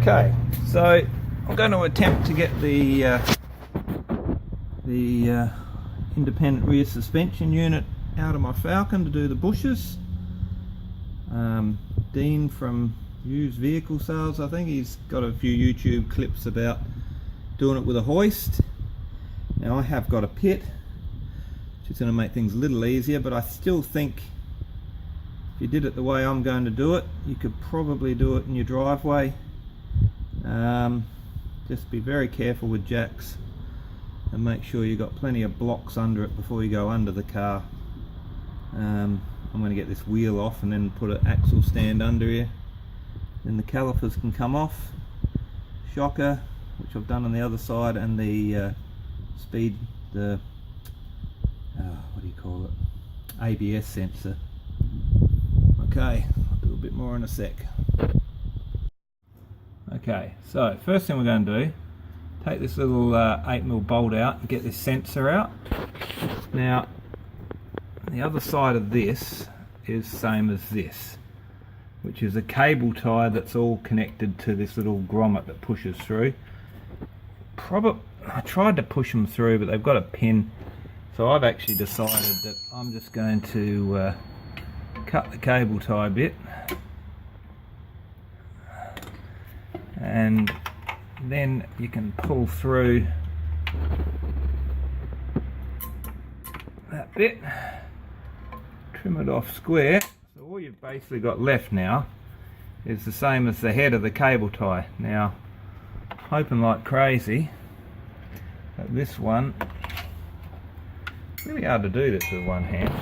Okay, so I'm going to attempt to get the independent rear suspension unit out of my Falcon to do the bushes. Dean from Used Vehicle Sales, I think, he's got a few YouTube clips about doing it with a hoist. Now I have got a pit, which is going to make things a little easier, but I still think if you did it the way I'm going to do it, you could probably do it in your driveway. Just be very careful with jacks and make sure you've got plenty of blocks under it before you go under the car. I'm going to get this wheel off and then put an axle stand under here. Then the calipers can come off. Shocker, which I've done on the other side, and the speed, what do you call it? ABS sensor. Okay, I'll do a bit more in a sec. Okay, so first thing we're going to do, take this little 8mm bolt out and get this sensor out. Now, the other side of this is the same as this, which is a cable tie that's all connected to this little grommet that pushes through. I tried to push them through, but they've got a pin, so I've actually decided that I'm just going to cut the cable tie bit, and then you can pull through that bit, trim it off square. So all you've basically got left now is the same as the head of the cable tie. Now, hoping like crazy that this one, really hard to do this with one hand,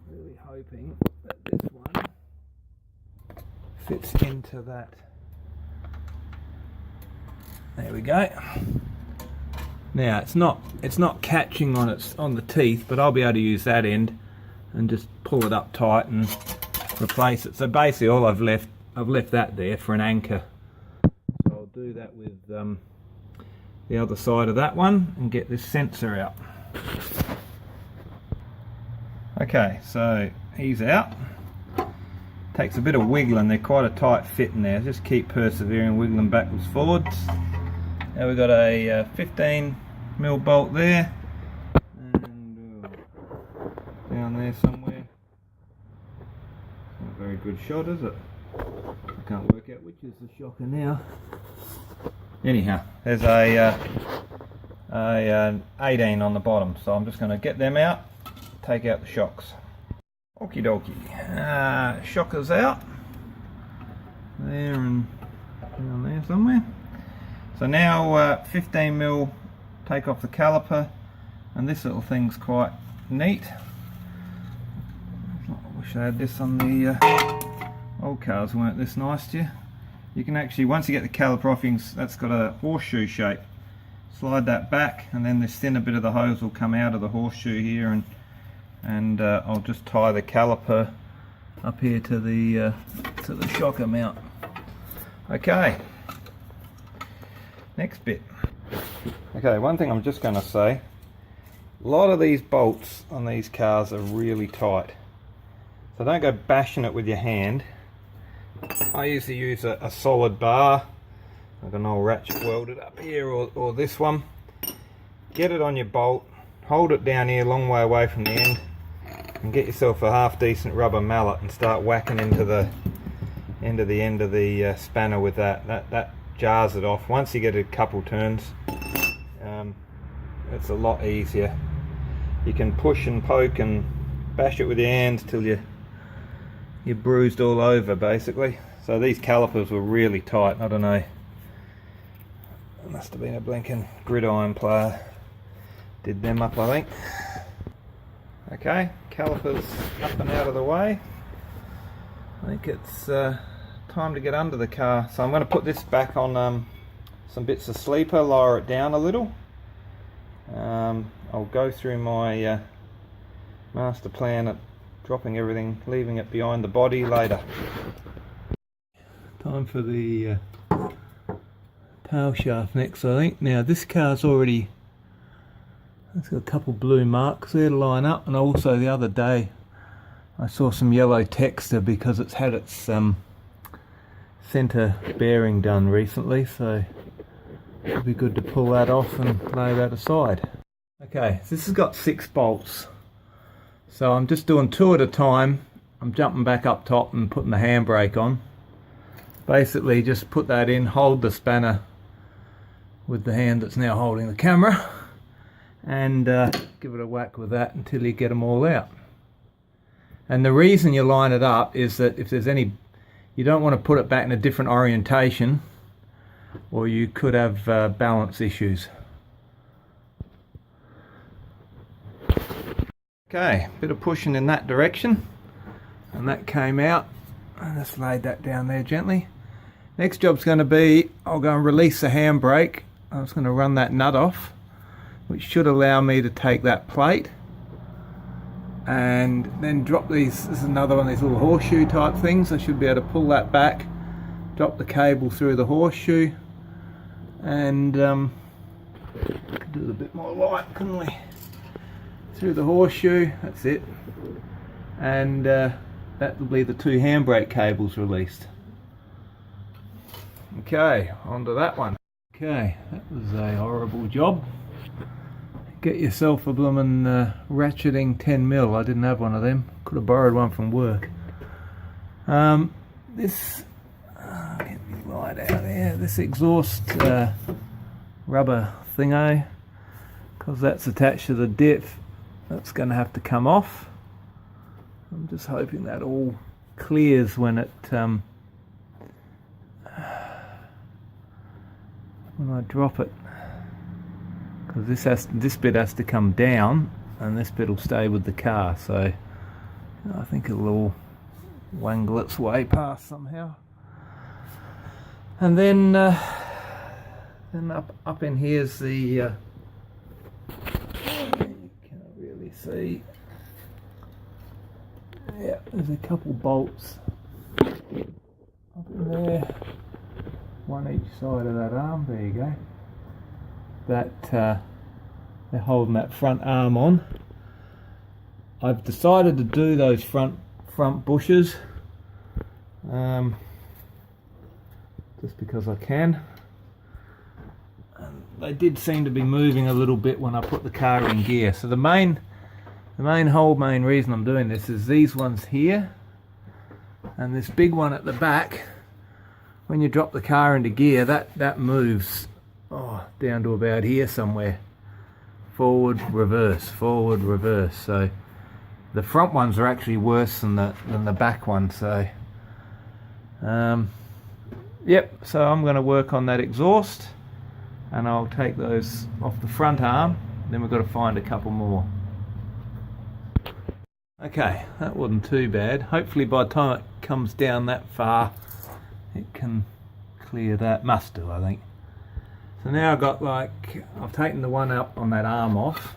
really hoping that this one fits into that. There we go. Now it's not catching on the teeth, but I'll be able to use that end and just pull it up tight and replace it. So basically all I've left that there for an anchor. So I'll do that with the other side of that one and get this sensor out. Okay, so he's out. Takes a bit of wiggling, they're quite a tight fit in there. Just keep persevering, wiggling backwards forwards. Now we've got a 15mm bolt there, and down there somewhere. Not a very good shot, is it? I can't work out which is the shocker now. Anyhow, there's a 18 on the bottom, so I'm just going to get them out, take out the shocks. Okie dokie. Shockers out. There and down there somewhere. So now 15mm, take off the caliper, and this little thing's quite neat. I wish I had this on the old cars, weren't this nice to you? You can actually, once you get the caliper off, that's got a horseshoe shape. Slide that back, and then this thinner bit of the hose will come out of the horseshoe here, and I'll just tie the caliper up here to the shocker mount. Okay, next bit. Okay, one thing I'm just going to say, a lot of these bolts on these cars are really tight, so don't go bashing it with your hand. I usually use a solid bar, like an old ratchet welded up here, or this one. Get it on your bolt, hold it down here a long way away from the end, and get yourself a half decent rubber mallet and start whacking into the end of the spanner with that. That jars it off. Once you get a couple turns, it's a lot easier. You can push and poke and bash it with your hands till you're bruised all over, basically. So these calipers were really tight. I don't know, it must have been a blinking gridiron player did them up, I think. Okay, calipers up and out of the way. I think it's time to get under the car. So I'm going to put this back on some bits of sleeper, lower it down a little. I'll go through my master plan at dropping everything, leaving it behind the body later. Time for the tail shaft next, I think. Now this car's already, it's got a couple blue marks there to line up, and also the other day I saw some yellow texture because it's had its centre bearing done recently, so it'll be good to pull that off and lay that aside. Okay, so this has got 6 bolts, so I'm just doing 2 at a time. I'm jumping back up top and putting the handbrake on. Basically just put that in, hold the spanner with the hand that's now holding the camera, and give it a whack with that until you get them all out. And the reason you line it up is that if there's any, you don't want to put it back in a different orientation, or you could have balance issues. Okay, bit of pushing in that direction, and that came out. I just laid that down there gently. Next job's going to be, I'll go and release the handbrake. I'm just going to run that nut off, which should allow me to take that plate and then drop these. This is another one of these little horseshoe type things. I should be able to pull that back, drop the cable through the horseshoe, and could do it a bit more light, couldn't we? Through the horseshoe, that's it, and that will be the 2 handbrake cables released. Okay, onto that one. Okay, that was a horrible job. Get yourself a bloomin' ratcheting 10mm. I didn't have one of them. Could have borrowed one from work. This, get me light out there. This exhaust rubber thingo, because that's attached to the diff, that's going to have to come off. I'm just hoping that all clears when it when I drop it, because this bit has to come down and this bit will stay with the car, so I think it'll all wangle its way past somehow. And then up in here's the you can't really see. Yeah, there's a couple bolts up in there, one each side of that arm. There you go. That they're holding that front arm on. I've decided to do those front bushes just because I can. And they did seem to be moving a little bit when I put the car in gear. So the main reason I'm doing this is these ones here and this big one at the back. When you drop the car into gear, that moves down to about here somewhere. Forward, reverse, forward, reverse. So the front ones are actually worse than the back one. So yep. So I'm going to work on that exhaust, and I'll take those off the front arm. Then we've got to find a couple more. Okay, that wasn't too bad. Hopefully by the time it comes down that far, it can clear that. Must do, I think. So now I've got, like, I've taken the one up on that arm off.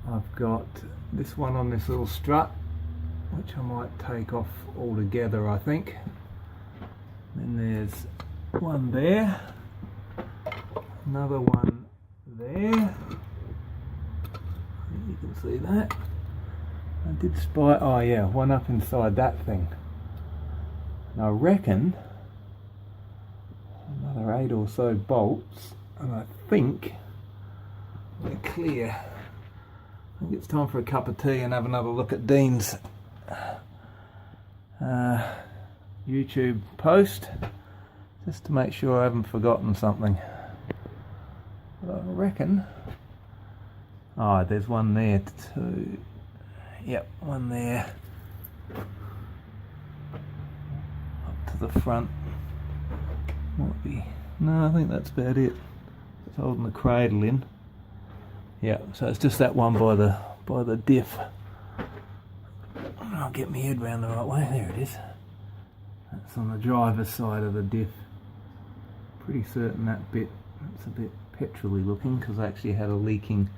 I've got this one on this little strut, which I might take off altogether, I think. Then there's one there, another one there. You can see that. I did spy, oh yeah, one up inside that thing. And I reckon another 8 or so bolts, and I think they're clear. I think it's time for a cup of tea and have another look at Dean's YouTube post, just to make sure I haven't forgotten something. But I reckon, oh, there's one there too. Yep, one there up to the front. Might be, no, I think that's about it. It's holding the cradle in. Yeah, so it's just that one by the diff. I'll get my head round the right way. There it is. That's on the driver's side of the diff. Pretty certain that bit, that's a bit petrol-y looking, because I actually had a leaking,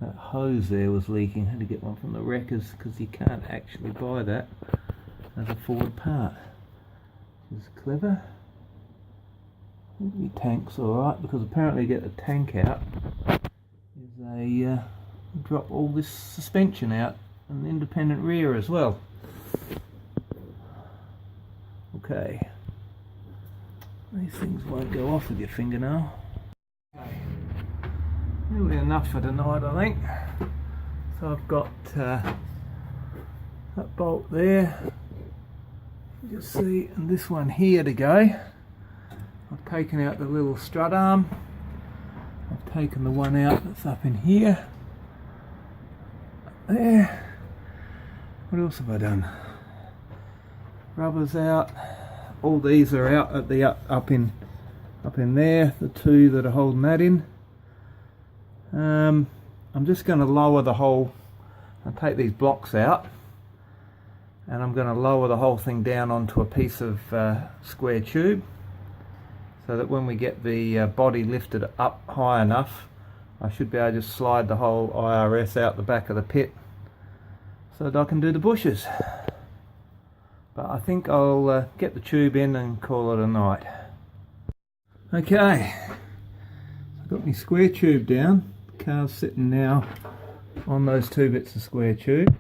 that hose there was leaking. I had to get one from the wreckers, because you can't actually buy that as a Ford part. Which is clever. I think the tank's alright, because apparently to get the tank out is a drop all this suspension out and independent rear as well. We'll Okay. These things won't go off with your fingernail. Okay. Nearly enough for tonight, I think. So I've got that bolt there. You just see, and this one here to go. I've taken out the little strut arm. I've taken the one out that's up in here. There. What else have I done? Rubber's out. All these are out at the up in there. The two that are holding that in. I'm just going to lower the whole. I'll take these blocks out, and I'm going to lower the whole thing down onto a piece of square tube, so that when we get the body lifted up high enough, I should be able to just slide the whole IRS out the back of the pit so that I can do the bushes. But I think I'll get the tube in and call it a night. Okay, I've got my square tube down. The car's sitting now on those two bits of square tube.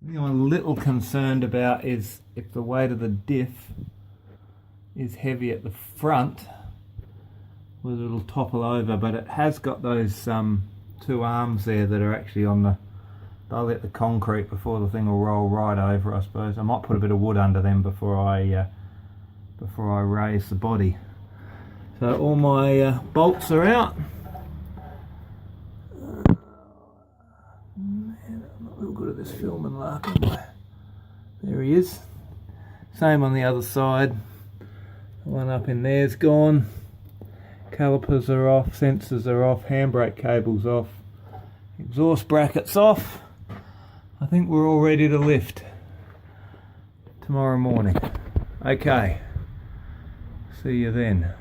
The thing I'm a little concerned about is if the weight of the diff is heavy at the front, whether it'll topple over, but it has got those two arms there that are actually on the, they'll hit the concrete before the thing will roll right over, I suppose. I might put a bit of wood under them before I raise the body. So all my bolts are out. Man, I'm not real good at this filming lark, am I? There he is. Same on the other side. The one up in there's gone. Calipers are off, sensors are off, handbrake cable's off, exhaust brackets off. I think we're all ready to lift tomorrow morning. Okay, see you then.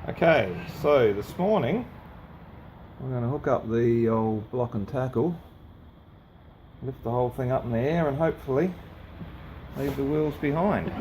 Okay, so this morning I'm going to hook up the old block and tackle, lift the whole thing up in the air, and hopefully leave the wheels behind.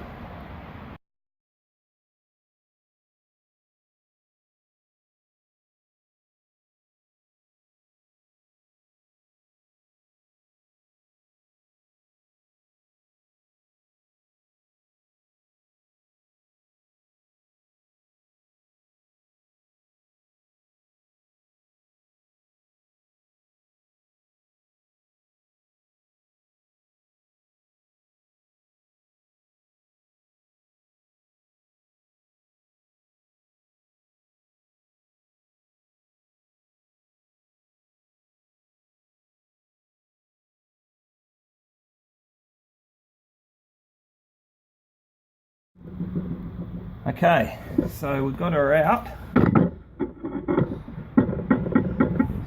Okay, so we've got her out.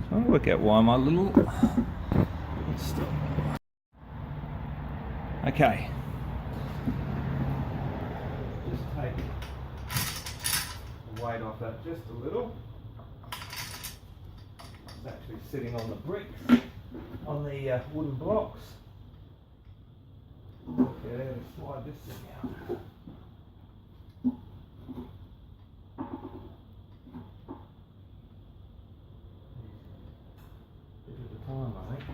Trying to work out why my little... Okay. Just take the weight off that just a little. It's actually sitting on the bricks, on the wooden blocks. Okay, let's slide this thing out. I think.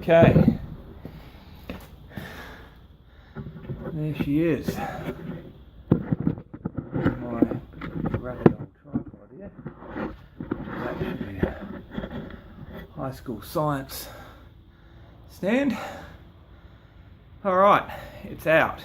Okay. There she is. My ragged old tripod here. It's actually a high school science stand. Alright, it's out.